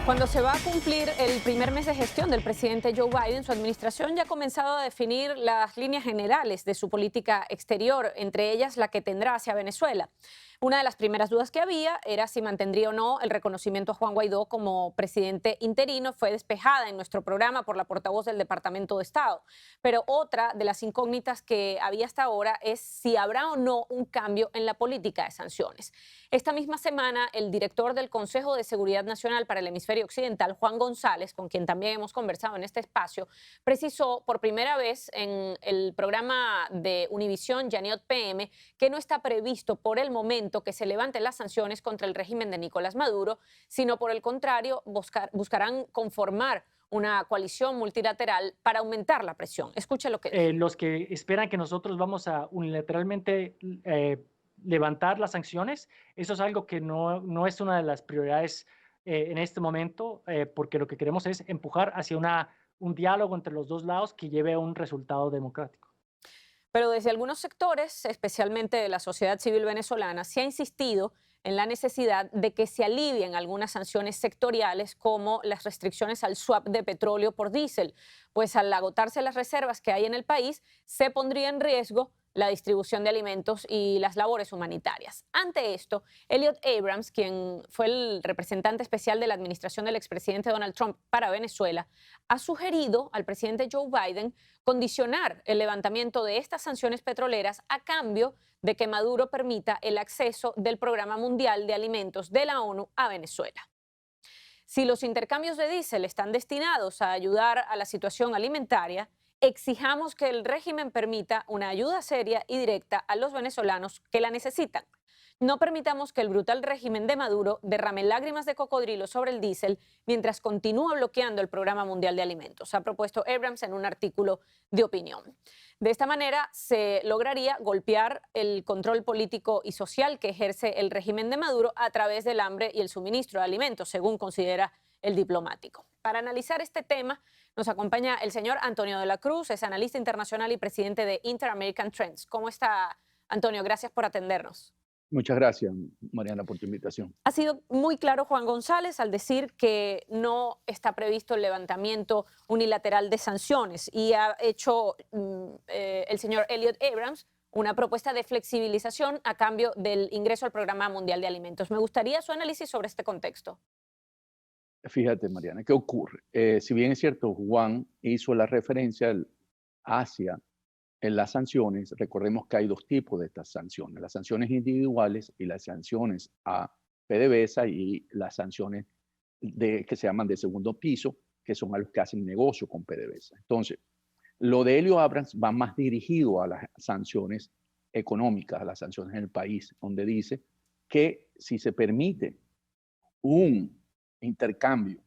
Cuando se va a cumplir el primer mes de gestión del presidente Joe Biden, su administración ya ha comenzado a definir las líneas generales de su política exterior, entre ellas la que tendrá hacia Venezuela. Una de las primeras dudas que había era si mantendría o no el reconocimiento a Juan Guaidó como presidente interino. Fue despejada en nuestro programa por la portavoz del Departamento de Estado. Pero otra de las incógnitas que había hasta ahora es si habrá o no un cambio en la política de sanciones. Esta misma semana, el director del Consejo de Seguridad Nacional para el Hemisferio Occidental, Juan González, con quien también hemos conversado en este espacio, precisó por primera vez en el programa de Univisión Yaniot PM que no está previsto por el momento que se levanten las sanciones contra el régimen de Nicolás Maduro, sino por el contrario, buscarán conformar una coalición multilateral para aumentar la presión. Escuche lo que dijo. Los que esperan que nosotros vamos a unilateralmente levantar las sanciones, eso es algo que no es una de las prioridades en este momento, porque lo que queremos es empujar hacia un diálogo entre los dos lados que lleve a un resultado democrático. Pero desde algunos sectores, especialmente de la sociedad civil venezolana, se ha insistido en la necesidad de que se alivien algunas sanciones sectoriales como las restricciones al swap de petróleo por diésel, pues al agotarse las reservas que hay en el país, se pondría en riesgo la distribución de alimentos y las labores humanitarias. Ante esto, Elliot Abrams, quien fue el representante especial de la administración del expresidente Donald Trump para Venezuela, ha sugerido al presidente Joe Biden condicionar el levantamiento de estas sanciones petroleras a cambio de que Maduro permita el acceso del Programa Mundial de Alimentos de la ONU a Venezuela. Si los intercambios de diésel están destinados a ayudar a la situación alimentaria, exijamos que el régimen permita una ayuda seria y directa a los venezolanos que la necesitan. No permitamos que el brutal régimen de Maduro derrame lágrimas de cocodrilo sobre el diésel mientras continúa bloqueando el Programa Mundial de Alimentos, ha propuesto Abrams en un artículo de opinión. De esta manera se lograría golpear el control político y social que ejerce el régimen de Maduro a través del hambre y el suministro de alimentos, según considera el diplomático. Para analizar este tema nos acompaña el señor Antonio de la Cruz, es analista internacional y presidente de Inter-American Trends. ¿Cómo está, Antonio? Gracias por atendernos. Muchas gracias, Mariana, por tu invitación. Ha sido muy claro Juan González al decir que no está previsto el levantamiento unilateral de sanciones y ha hecho el señor Elliot Abrams una propuesta de flexibilización a cambio del ingreso al Programa Mundial de Alimentos. Me gustaría su análisis sobre este contexto. Fíjate, Mariana, ¿qué ocurre? Si bien es cierto, Juan hizo la referencia hacia en las sanciones, recordemos que hay dos tipos de estas sanciones, las sanciones individuales y las sanciones a PDVSA y las sanciones que se llaman de segundo piso, que son a los que hacen negocio con PDVSA. Entonces, lo de Elio Abrams va más dirigido a las sanciones económicas, a las sanciones en el país, donde dice que si se permite un intercambio,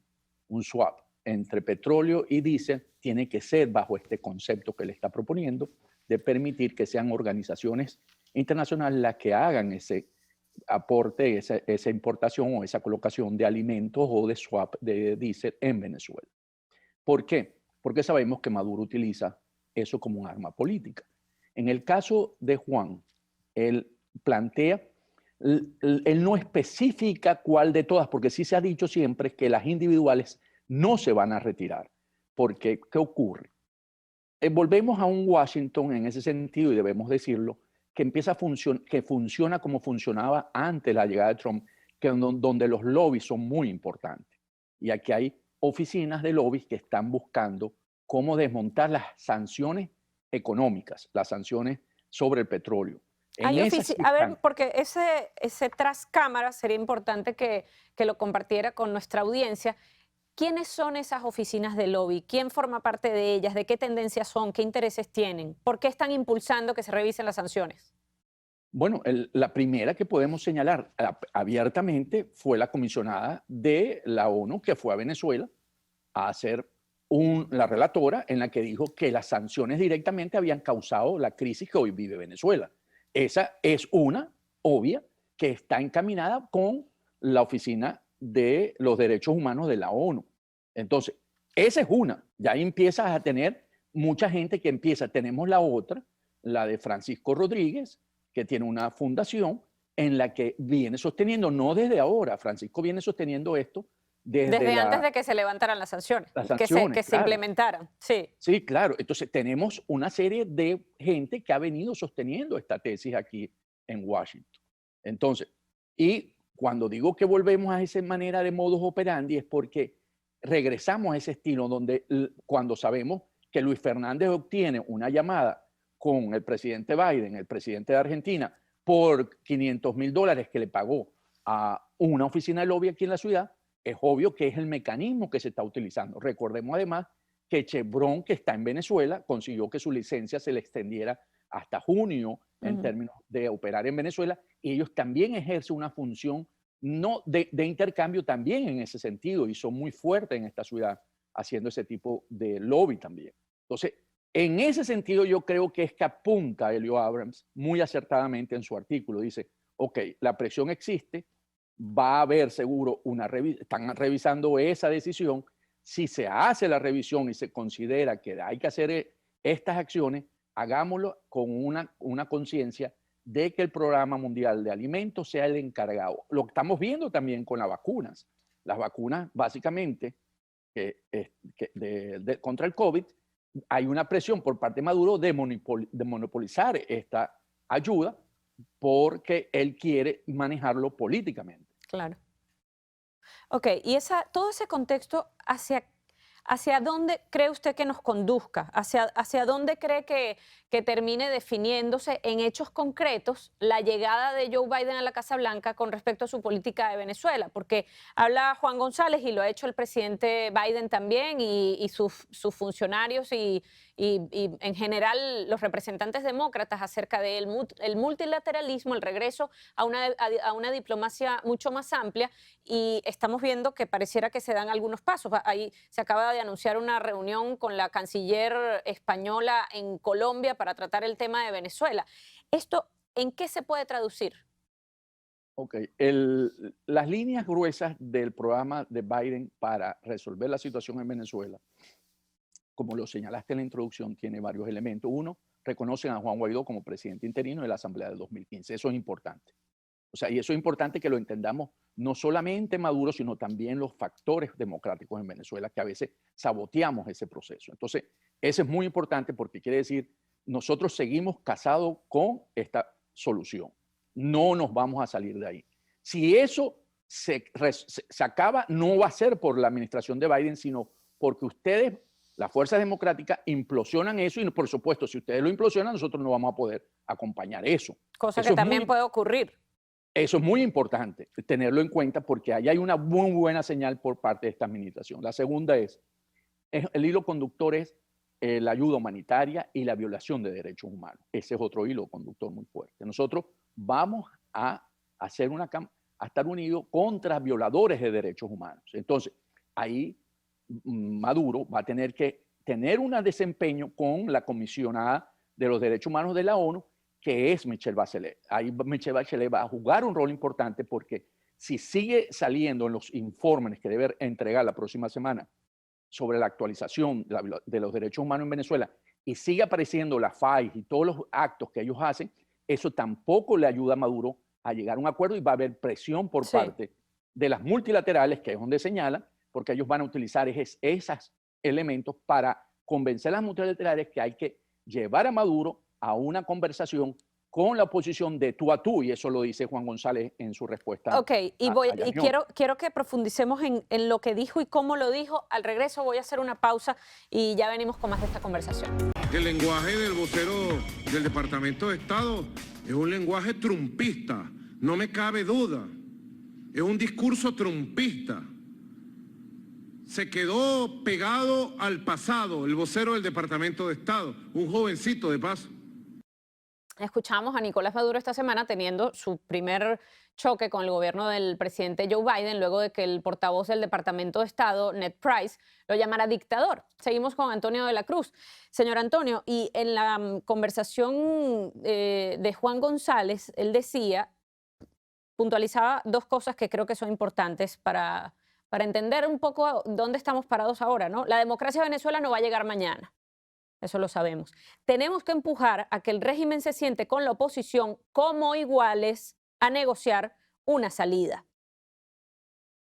un swap entre petróleo y diésel, tiene que ser bajo este concepto que le está proponiendo de permitir que sean organizaciones internacionales las que hagan ese aporte, esa importación o esa colocación de alimentos o de swap de diésel en Venezuela. ¿Por qué? Porque sabemos que Maduro utiliza eso como un arma política. En el caso de Juan, él plantea, él no especifica cuál de todas, porque sí se ha dicho siempre que las individuales no se van a retirar. Porque, ¿qué ocurre? Volvemos a un Washington en ese sentido, y debemos decirlo, que empieza a que funciona como funcionaba antes de la llegada de Trump, donde los lobbies son muy importantes. Y aquí hay oficinas de lobbies que están buscando cómo desmontar las sanciones económicas, las sanciones sobre el petróleo. A ver, porque ese tras cámara sería importante que lo compartiera con nuestra audiencia. ¿Quiénes son esas oficinas de lobby? ¿Quién forma parte de ellas? ¿De qué tendencias son? ¿Qué intereses tienen? ¿Por qué están impulsando que se revisen las sanciones? Bueno, la primera que podemos señalar abiertamente fue la comisionada de la ONU que fue a Venezuela a hacer la relatora en la que dijo que las sanciones directamente habían causado la crisis que hoy vive Venezuela. Esa es una obvia que está encaminada con la Oficina de los Derechos Humanos de la ONU. Entonces, esa es una. Ya empiezas a tener mucha gente que empieza. Tenemos la otra, la de Francisco Rodríguez, que tiene una fundación en la que viene sosteniendo, no desde ahora, Francisco viene sosteniendo esto Desde antes de que se levantaran las sanciones, las que sanciones, se claro. implementaran. Sí. Sí, claro. Entonces tenemos una serie de gente que ha venido sosteniendo esta tesis aquí en Washington. Entonces, y cuando digo que volvemos a esa manera de modus operandi es porque regresamos a ese estilo donde cuando sabemos que Luis Fernández obtiene una llamada con el presidente Biden, el presidente de Argentina, por $500,000 que le pagó a una oficina de lobby aquí en la ciudad, es obvio que es el mecanismo que se está utilizando. Recordemos además que Chevron, que está en Venezuela, consiguió que su licencia se le extendiera hasta junio en términos de operar en Venezuela, y ellos también ejercen una función no de intercambio también en ese sentido, y son muy fuertes en esta ciudad haciendo ese tipo de lobby también. Entonces, en ese sentido yo creo que es que apunta Elio Abrams muy acertadamente en su artículo. Dice, ok, la presión existe, va a haber seguro una revisión, están revisando esa decisión. Si se hace la revisión y se considera que hay que hacer estas acciones, hagámoslo con una conciencia de que el Programa Mundial de Alimentos sea el encargado. Lo que estamos viendo también con las vacunas. Las vacunas, básicamente, contra el COVID, hay una presión por parte de Maduro de monopolizar esta ayuda porque él quiere manejarlo políticamente. Claro. Ok, y todo ese contexto, ¿hacia dónde cree usted que nos conduzca? ¿Hacia dónde cree que termine definiéndose en hechos concretos la llegada de Joe Biden a la Casa Blanca con respecto a su política de Venezuela? Porque habla Juan González y lo ha hecho el presidente Biden también y sus funcionarios y en general los representantes demócratas acerca del multilateralismo, el regreso a una diplomacia mucho más amplia, y estamos viendo que pareciera que se dan algunos pasos. Ahí se acaba de anunciar una reunión con la canciller española en Colombia para tratar el tema de Venezuela. ¿Esto en qué se puede traducir? Ok, las líneas gruesas del programa de Biden para resolver la situación en Venezuela, como lo señalaste en la introducción, tiene varios elementos. Uno, reconocen a Juan Guaidó como presidente interino de la Asamblea del 2015. Eso es importante. O sea, y eso es importante que lo entendamos no solamente Maduro, sino también los factores democráticos en Venezuela, que a veces saboteamos ese proceso. Entonces, eso es muy importante porque quiere decir, nosotros seguimos casados con esta solución. No nos vamos a salir de ahí. Si eso se acaba, no va a ser por la administración de Biden, sino porque ustedes, las fuerzas democráticas, implosionan eso, y por supuesto, si ustedes lo implosionan, nosotros no vamos a poder acompañar eso. Cosa Eso que es también puede ocurrir. Eso es muy importante tenerlo en cuenta porque ahí hay una muy buena señal por parte de esta administración. La segunda es el hilo conductor es la ayuda humanitaria y la violación de derechos humanos. Ese es otro hilo conductor muy fuerte. Nosotros vamos a estar unidos contra violadores de derechos humanos. Entonces, ahí Maduro va a tener que tener un desempeño con la comisionada de los derechos humanos de la ONU, que es Michelle Bachelet. Ahí Michelle Bachelet va a jugar un rol importante porque si sigue saliendo en los informes que debe entregar la próxima semana sobre la actualización de los derechos humanos en Venezuela y sigue apareciendo la FAI y todos los actos que ellos hacen, eso tampoco le ayuda a Maduro a llegar a un acuerdo y va a haber presión por parte de las multilaterales, que es donde señalan, porque ellos van a utilizar esos elementos para convencer a las multilaterales que hay que llevar a Maduro a una conversación con la oposición de tú a tú, y eso lo dice Juan González en su respuesta. Ok, y quiero que profundicemos en lo que dijo y cómo lo dijo. Al regreso voy a hacer una pausa y ya venimos con más de esta conversación. El lenguaje del vocero del Departamento de Estado es un lenguaje trumpista, no me cabe duda. Es un discurso trumpista. Se quedó pegado al pasado, el vocero del Departamento de Estado, un jovencito de paso. Escuchamos a Nicolás Maduro esta semana teniendo su primer choque con el gobierno del presidente Joe Biden luego de que el portavoz del Departamento de Estado, Ned Price, lo llamara dictador. Seguimos con Antonio de la Cruz. Señor Antonio, y en la conversación de Juan González, él puntualizaba dos cosas que creo que son importantes para entender un poco dónde estamos parados ahora, ¿no? La democracia de Venezuela no va a llegar mañana. Eso lo sabemos. Tenemos que empujar a que el régimen se siente con la oposición como iguales a negociar una salida.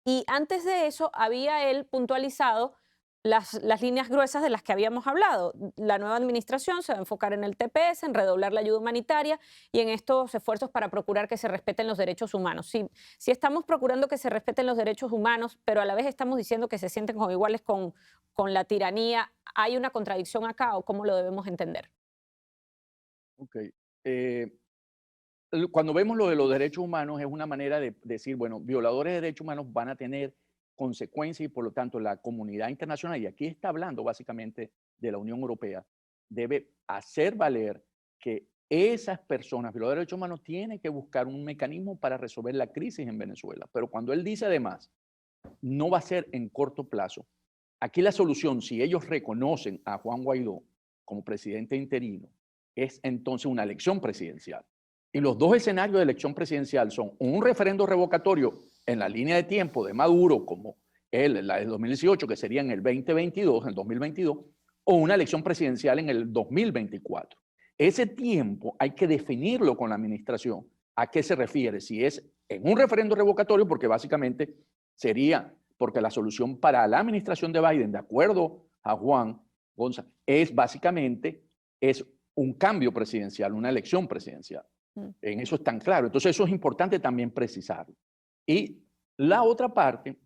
Y antes de eso había él puntualizado las líneas gruesas de las que habíamos hablado. La nueva administración se va a enfocar en el TPS, en redoblar la ayuda humanitaria y en estos esfuerzos para procurar que se respeten los derechos humanos. Si estamos procurando que se respeten los derechos humanos, pero a la vez estamos diciendo que se sienten como iguales con la tiranía, ¿hay una contradicción acá o cómo lo debemos entender? Ok. Cuando vemos lo de los derechos humanos es una manera de decir, bueno, violadores de derechos humanos van a tener consecuencias y por lo tanto la comunidad internacional, y aquí está hablando básicamente de la Unión Europea, debe hacer valer que esas personas, violadores de derechos humanos, tienen que buscar un mecanismo para resolver la crisis en Venezuela. Pero cuando él dice además, no va a ser en corto plazo, aquí la solución, si ellos reconocen a Juan Guaidó como presidente interino, es entonces una elección presidencial. Y los dos escenarios de elección presidencial son un referendo revocatorio en la línea de tiempo de Maduro, como la del 2018, que sería en el 2022, en el 2022, o una elección presidencial en el 2024. Ese tiempo hay que definirlo con la administración. ¿A qué se refiere? Si es en un referendo revocatorio, porque básicamente sería, porque la solución para la administración de Biden, de acuerdo a Juan González, es básicamente es un cambio presidencial, una elección presidencial. En eso es tan claro. Entonces eso es importante también precisarlo. Y la otra parte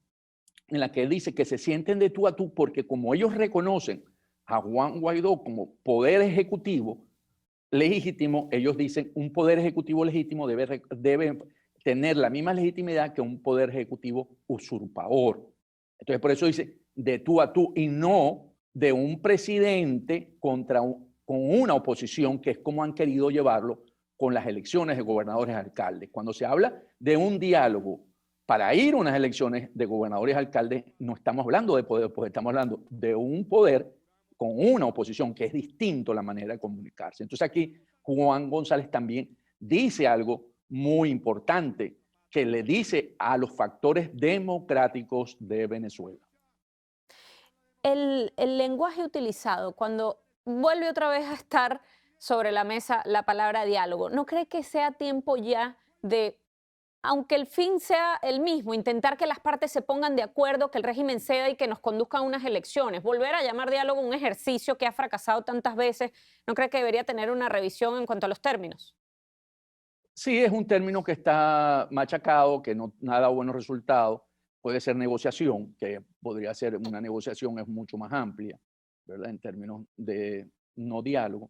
en la que él dice que se sienten de tú a tú porque como ellos reconocen a Juan Guaidó como poder ejecutivo legítimo, ellos dicen un poder ejecutivo legítimo debe tener la misma legitimidad que un poder ejecutivo usurpador. Entonces por eso dice de tú a tú y no de un presidente con una oposición, que es como han querido llevarlo con las elecciones de gobernadores y alcaldes. Cuando se habla de un diálogo para ir a unas elecciones de gobernadores y alcaldes, no estamos hablando de poder, pues estamos hablando de un poder con una oposición, que es distinto la manera de comunicarse. Entonces aquí Juan González también dice algo muy importante, que le dice a los factores democráticos de Venezuela. El lenguaje utilizado cuando vuelve otra vez a estar sobre la mesa la palabra diálogo, ¿no cree que sea tiempo ya de, aunque el fin sea el mismo, intentar que las partes se pongan de acuerdo, que el régimen ceda y que nos conduzca a unas elecciones? Volver a llamar diálogo un ejercicio que ha fracasado tantas veces, ¿no cree que debería tener una revisión en cuanto a los términos? Sí, es un término que está machacado, que no da buenos resultados. Puede ser negociación, que podría ser una negociación, es mucho más amplia, ¿verdad? En términos de no diálogo.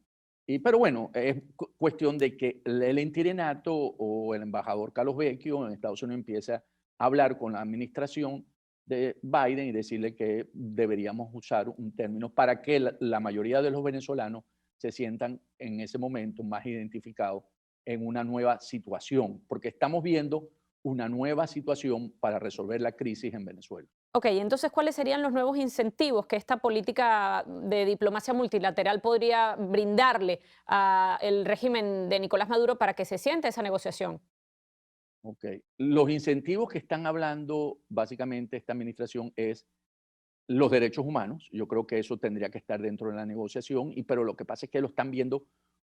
Pero bueno, es cuestión de que el interinato o el embajador Carlos Vecchio en Estados Unidos empiece a hablar con la administración de Biden y decirle que deberíamos usar un término para que la mayoría de los venezolanos se sientan en ese momento más identificados en una nueva situación, porque estamos viendo una nueva situación para resolver la crisis en Venezuela. Ok, entonces, ¿cuáles serían los nuevos incentivos que esta política de diplomacia multilateral podría brindarle al régimen de Nicolás Maduro para que se siente esa negociación? Okay. Los incentivos que están hablando básicamente esta administración es los derechos humanos. Yo creo que eso tendría que estar dentro de la negociación, pero lo que pasa es que lo están viendo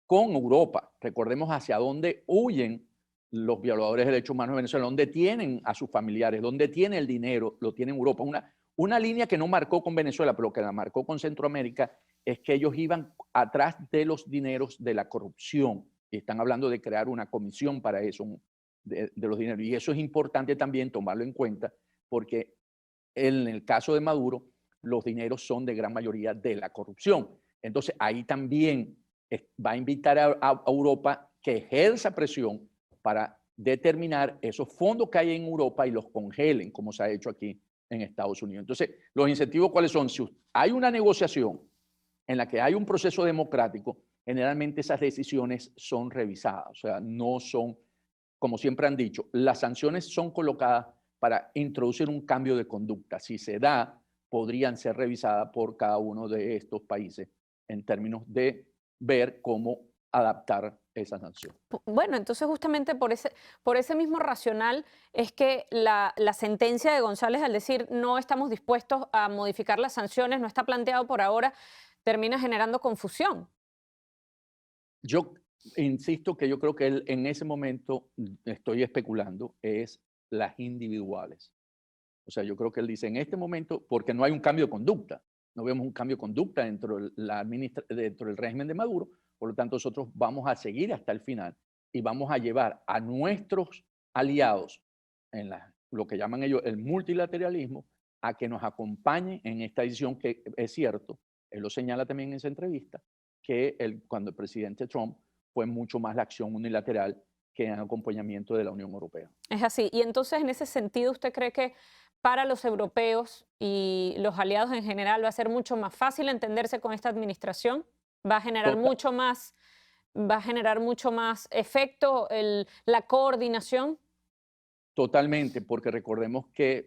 con Europa. Recordemos hacia dónde huyen los violadores de derechos humanos en Venezuela, dónde tienen a sus familiares, dónde tiene el dinero, lo tiene Europa. Una línea que no marcó con Venezuela, pero que la marcó con Centroamérica, es que ellos iban atrás de los dineros de la corrupción. Y están hablando de crear una comisión para eso, de los dineros. Y eso es importante también tomarlo en cuenta, porque en el caso de Maduro, los dineros son de gran mayoría de la corrupción. Entonces, ahí también va a invitar a Europa que ejerza presión para determinar esos fondos que hay en Europa y los congelen, como se ha hecho aquí en Estados Unidos. Entonces, los incentivos, ¿cuáles son? Si hay una negociación en la que hay un proceso democrático, generalmente esas decisiones son revisadas, o sea, no son, como siempre han dicho, las sanciones son colocadas para introducir un cambio de conducta. Si se da, podrían ser revisadas por cada uno de estos países en términos de ver cómo adaptar esa sanción. Bueno, entonces justamente por ese mismo racional es que la sentencia de González al decir no estamos dispuestos a modificar las sanciones, no está planteado por ahora, termina generando confusión. Yo insisto que yo creo que él en ese momento, estoy especulando, es las individuales. O sea, yo creo que él dice en este momento, porque no hay un cambio de conducta, no vemos un cambio de conducta dentro del régimen de Maduro, por lo tanto nosotros vamos a seguir hasta el final y vamos a llevar a nuestros aliados en lo que llaman ellos el multilateralismo a que nos acompañen en esta decisión que es cierto, él lo señala también en esa entrevista, que cuando el presidente Trump fue mucho más la acción unilateral que en acompañamiento de la Unión Europea. Es así. Y entonces, en ese sentido, ¿usted cree que para los europeos y los aliados en general va a ser mucho más fácil entenderse con esta administración? ¿Va a generar Tota- mucho más efecto la coordinación? Totalmente, porque recordemos que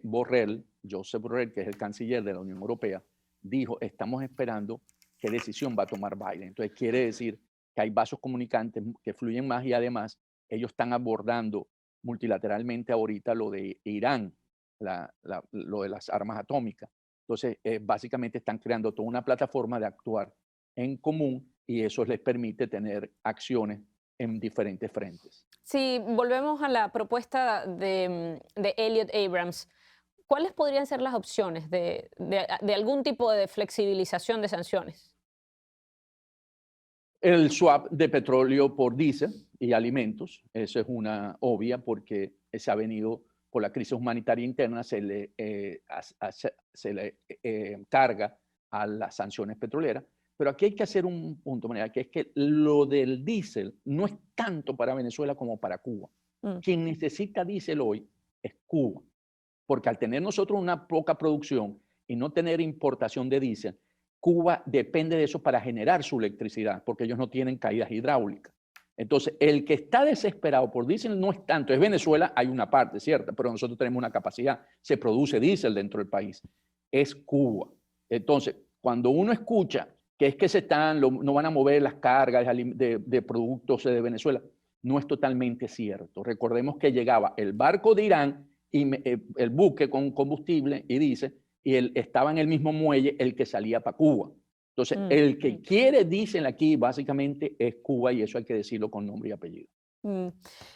Josep Borrell, que es el canciller de la Unión Europea, dijo, estamos esperando qué decisión va a tomar Biden. Entonces quiere decir que hay vasos comunicantes que fluyen más y además ellos están abordando multilateralmente ahorita lo de Irán, lo de las armas atómicas. Entonces, básicamente están creando toda una plataforma de actuar en común y eso les permite tener acciones en diferentes frentes. Si volvemos a la propuesta de Elliot Abrams, ¿cuáles podrían ser las opciones de algún tipo de flexibilización de sanciones? El swap de petróleo por diésel y alimentos, eso es una obvia porque se ha venido por la crisis humanitaria interna, se le carga a las sanciones petroleras. Pero aquí hay que hacer un punto, manera, que es que lo del diésel no es tanto para Venezuela como para Cuba. Quien necesita diésel hoy es Cuba, porque al tener nosotros una poca producción y no tener importación de diésel, Cuba depende de eso para generar su electricidad, porque ellos no tienen caídas hidráulicas. Entonces, el que está desesperado por diésel no es tanto, es Venezuela, hay una parte cierta, pero nosotros tenemos una capacidad, se produce diésel dentro del país, es Cuba. Entonces, cuando uno escucha que es que no van a mover las cargas de productos de Venezuela, no es totalmente cierto. Recordemos que llegaba el barco de Irán y el buque con combustible y diésel, y estaba en el mismo muelle el que salía para Cuba. Entonces, el que quiere diésel aquí básicamente es Cuba y eso hay que decirlo con nombre y apellido.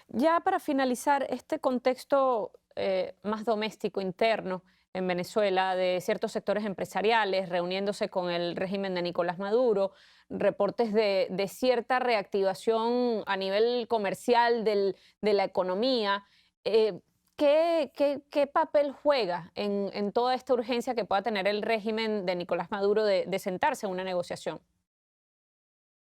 Ya para finalizar, este contexto más doméstico, interno en Venezuela, de ciertos sectores empresariales reuniéndose con el régimen de Nicolás Maduro, reportes de cierta reactivación a nivel comercial de la economía. ¿Qué papel juega en toda esta urgencia que pueda tener el régimen de Nicolás Maduro de sentarse en una negociación?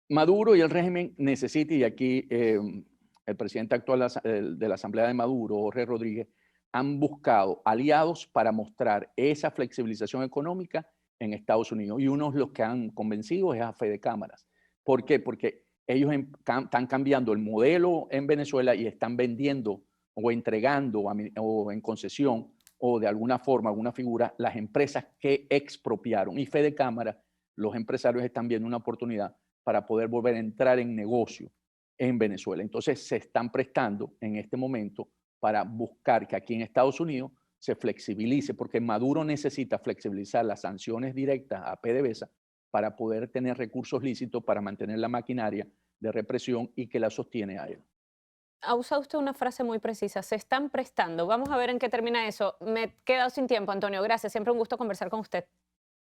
Maduro y el régimen necesitan, y aquí el presidente actual de la Asamblea de Maduro, Jorge Rodríguez, han buscado aliados para mostrar esa flexibilización económica en Estados Unidos. Y uno de los que han convencido es a Fede Cámaras. ¿Por qué? Porque ellos están cambiando el modelo en Venezuela y están vendiendo o entregando o en concesión o de alguna forma, alguna figura, las empresas que expropiaron. Y Fede Cámaras, los empresarios están viendo una oportunidad para poder volver a entrar en negocio en Venezuela. Entonces se están prestando en este momento para buscar que aquí en Estados Unidos se flexibilice, porque Maduro necesita flexibilizar las sanciones directas a PDVSA para poder tener recursos lícitos para mantener la maquinaria de represión y que la sostiene a él. Ha usado usted una frase muy precisa, se están prestando. Vamos a ver en qué termina eso. Me he quedado sin tiempo, Antonio. Gracias, siempre un gusto conversar con usted.